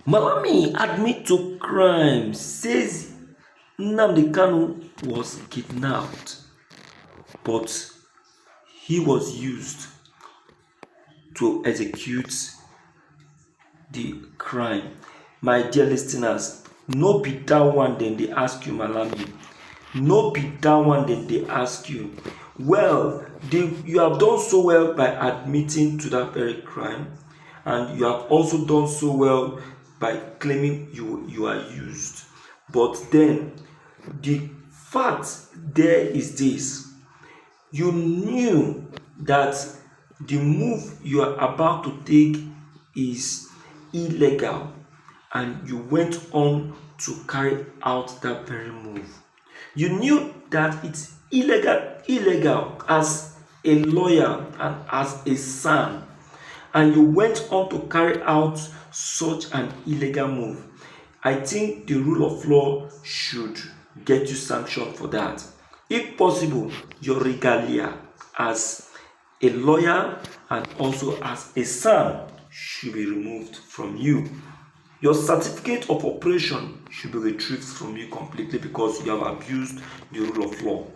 Malami admit to crime, says Nnamdi Kanu was kidnapped, but he was used to execute the crime. My dear listeners, no be that one then they ask you, Malami. No be that one then they ask you. Well, you have done so well by admitting to that very crime, and you have also done so well by claiming you are used. But then the fact there is this: you knew that the move you are about to take is illegal, and you went on to carry out that very move. You knew that it's illegal as a lawyer and as a son, and you went on to carry out such an illegal move. I think the rule of law should get you sanctioned for that. If possible, your regalia as a lawyer and also as a son should be removed from you. Your certificate of operation should be retrieved from you completely because you have abused the rule of law.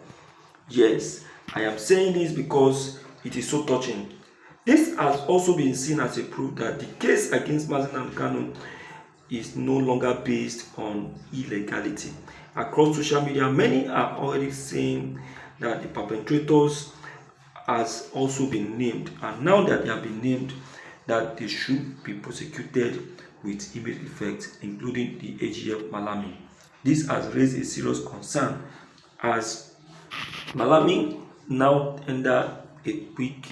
Yes, I am saying this because it is so touching. This has also been seen as a proof that the case against Nnamdi Kanu is no longer based on illegality. Across social media, many are already saying that the perpetrators has also been named, and now that they have been named, that they should be prosecuted with immediate effect, including the AGF Malami. This has raised a serious concern as Malami now under a quick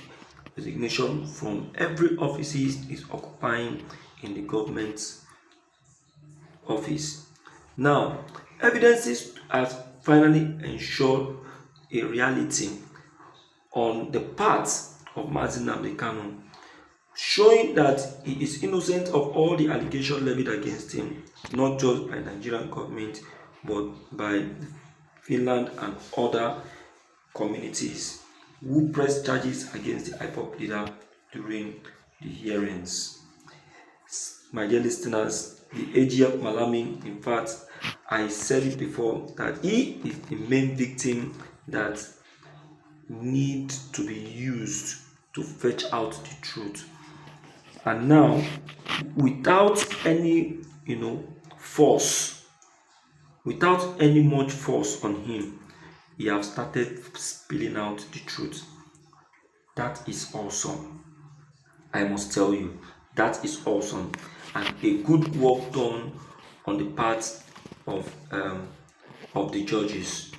resignation from every office he is occupying in the government's office. Now, evidences has finally ensured a reality on the part of Nnamdi Kanu, showing that he is innocent of all the allegations levied against him, not just by Nigerian government, but by Finland and other communities who pressed charges against the IPOB leader during the hearings. My dear listeners, the AGF Malami, in fact, I said it before, that he is the main victim that need to be used to fetch out the truth. And now, without any force, without any much force on him, he has started spilling out the truth. That is awesome. I must tell you, that is awesome, and a good work done on the part of the judges.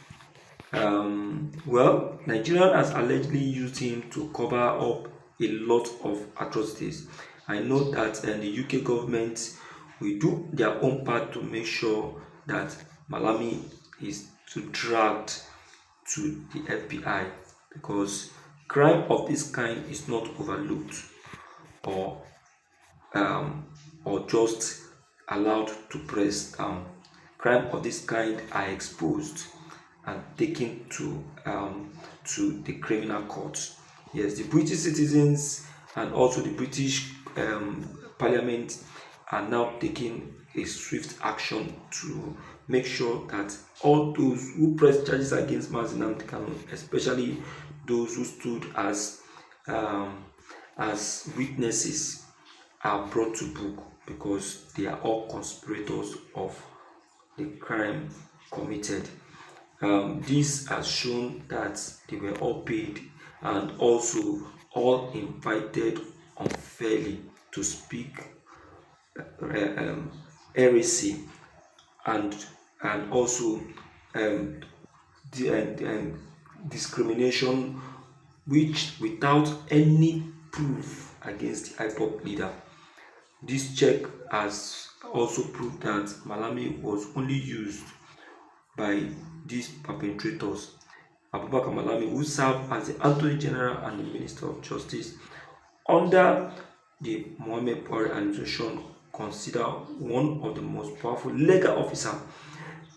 Well, Nigeria has allegedly used him to cover up a lot of atrocities. I know that the UK government will do their own part to make sure that Malami is dragged to the FBI, because crime of this kind is not overlooked or just allowed to press down. Crime of this kind are exposed and taken to the criminal courts. Yes, the British citizens and also the British Parliament are now taking a swift action to make sure that all those who press charges against Nnamdi Kanu, especially those who stood as witnesses, are brought to book, because they are all conspirators of the crime committed. This has shown that they were all paid and also all invited unfairly to speak heresy and also discrimination, which without any proof against the IPOB leader. This check has also proved that Malami was only used by these perpetrators. Abubakar Malami, who served as the Attorney General and the Minister of Justice under the Muhammad Buhari administration, considered one of the most powerful legal officers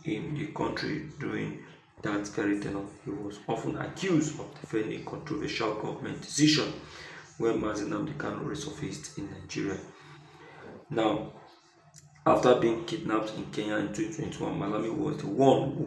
in the country during that very tenure. He was often accused of defending controversial government decisions when Nnamdi Kanu resurfaced in Nigeria. Now, After being kidnapped in Kenya in 2021, Malami was the one who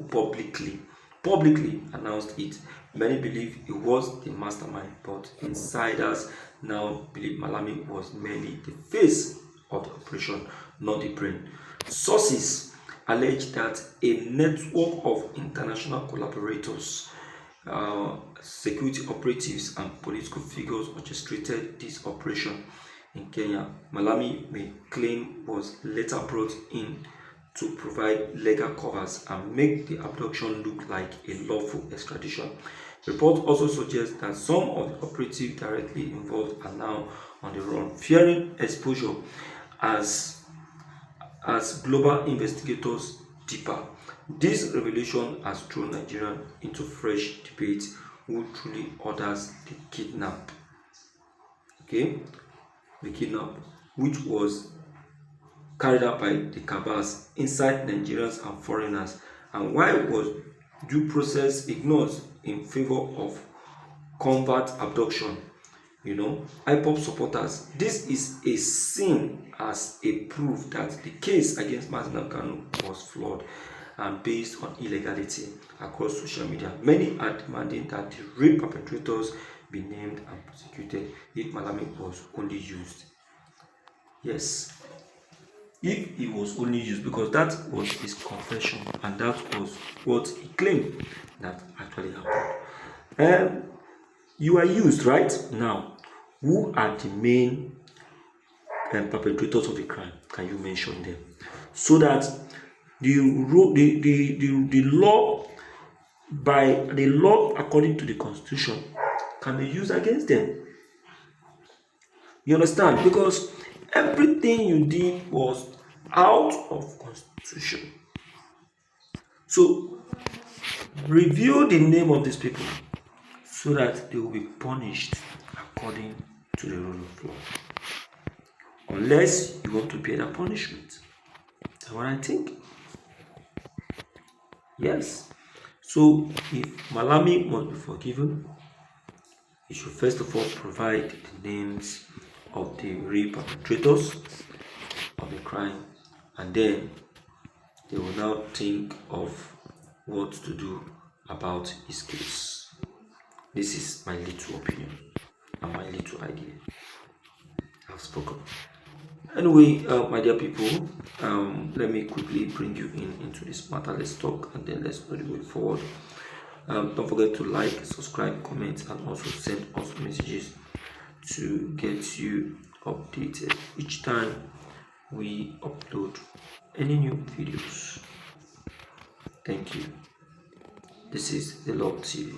publicly announced it. Many believe he was the mastermind, but insiders now believe Malami was merely the face of the operation, not the brain. Sources allege that a network of international collaborators, security operatives, and political figures orchestrated this operation in Kenya. Malami may claim was later brought in to provide legal covers and make the abduction look like a lawful extradition. Reports also suggest that some of the operatives directly involved are now on the run, fearing exposure as global investigators deeper. This revelation has thrown Nigeria into fresh debate who truly orders the kidnap. Okay, the kidnap, which was carried out by the cabals inside Nigerians and foreigners, and why was due process ignored in favor of covert abduction. IPOB supporters, this is a seen as a proof that the case against Nnamdi Kanu was flawed and based on illegality across social media. Many are demanding that the rape perpetrators be named and prosecuted if Malami was only used. Yes, if he was only used, because that was his confession and that was what he claimed that actually happened. You are used, right? Now, who are the main perpetrators of the crime? Can you mention them? So that the law according to the Constitution can be used against them. You understand? Because everything you did was out of Constitution. So review the name of these people so that they will be punished according to the rule of law. Unless you want to pay that punishment. That's what I think. Yes. So if Malami must be forgiven, he should first of all provide the names of the real perpetrators of the crime, and then they will now think of what to do about his case. This is my little opinion and my little idea. I've spoken. Anyway, my dear people, let me quickly bring you into this matter. Let's talk and then let's know the way forward. Don't forget to like, subscribe, comment, and also send us messages to get you updated each time we upload any new videos. Thank you. This is the Lord TV.